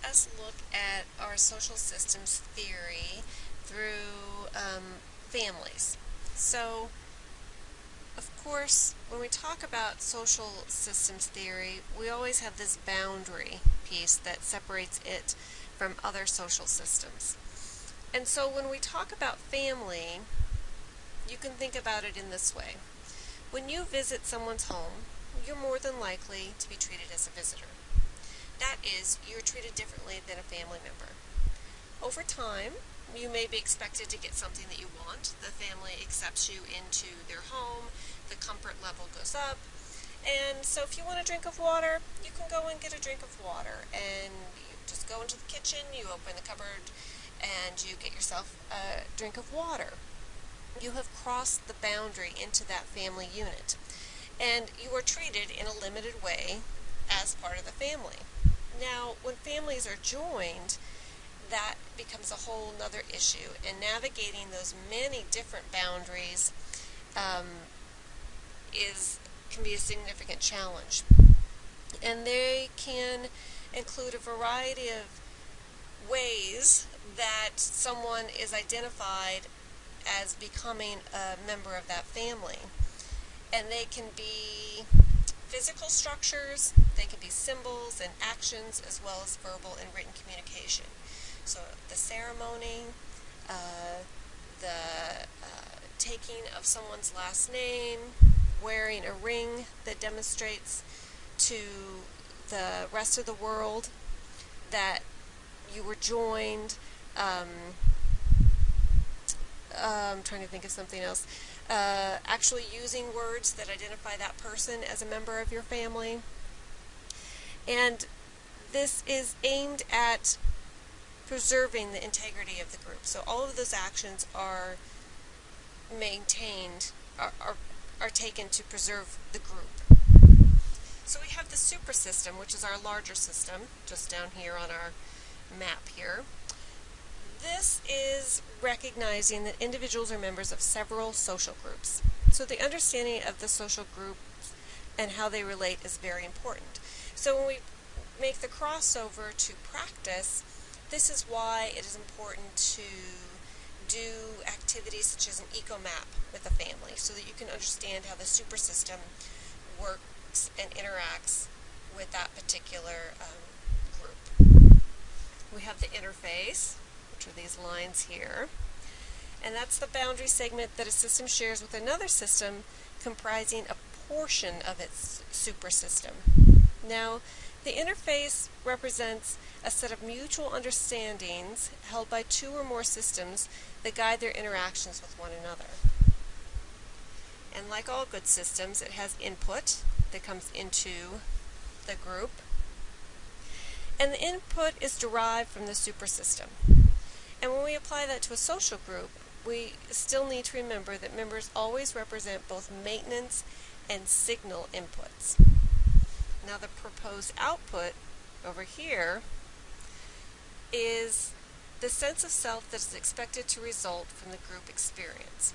us look at our social systems theory through families. So, of course, when we talk about social systems theory, we always have this boundary piece that separates it from other social systems. And so when we talk about family, you can think about it in this way. When you visit someone's home, you're more than likely to be treated as a visitor. That is, you're treated differently than a family member. Over time, you may be expected to get something that you want. The family accepts you into their home. The comfort level goes up. And so if you want a drink of water, you can go and get a drink of water. And you just go into the kitchen, you open the cupboard, and you get yourself a drink of water. You have crossed the boundary into that family unit. And you are treated in a limited way as part of the family. Now, when families are joined, that becomes a whole nother issue. And navigating those many different boundaries can be a significant challenge. And they can include a variety of ways that someone is identified as becoming a member of that family. And they can be physical structures, they can be symbols and actions, as well as verbal and written communication. So the ceremony, the taking of someone's last name, wearing a ring that demonstrates to the rest of the world that you were joined. I'm trying to think of something else. Actually using words that identify that person as a member of your family. And this is aimed at preserving the integrity of the group. So all of those actions are maintained, are taken to preserve the group. So we have the super system, which is our larger system, just down here on our map here. This is recognizing that individuals are members of several social groups. So the understanding of the social groups and how they relate is very important. So when we make the crossover to practice, this is why it is important to do activities such as an eco-map with a family so that you can understand how the super system works and interacts with that particular group. We have the interface, which are these lines here, and that's the boundary segment that a system shares with another system comprising a portion of its super system. Now, the interface represents a set of mutual understandings held by two or more systems that guide their interactions with one another. And like all good systems, it has input that comes into the group, and the input is derived from the super system. And when we apply that to a social group, we still need to remember that members always represent both maintenance and signal inputs. Now the proposed output over here is the sense of self that is expected to result from the group experience.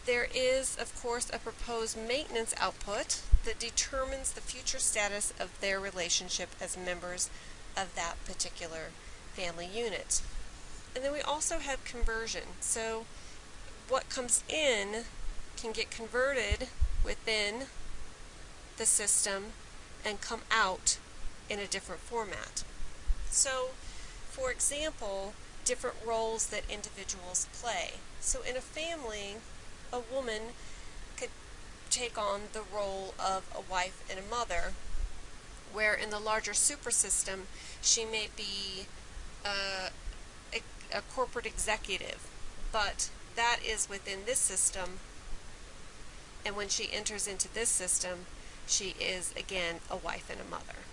There is, of course, a proposed maintenance output that determines the future status of their relationship as members of that particular family unit. And then we also have conversion. So what comes in can get converted within the system and come out in a different format. So, for example, different roles that individuals play. So in a family, a woman could take on the role of a wife and a mother, where in the larger super system, she may be a corporate executive, but that is within this system, and when she enters into this system, she is again a wife and a mother.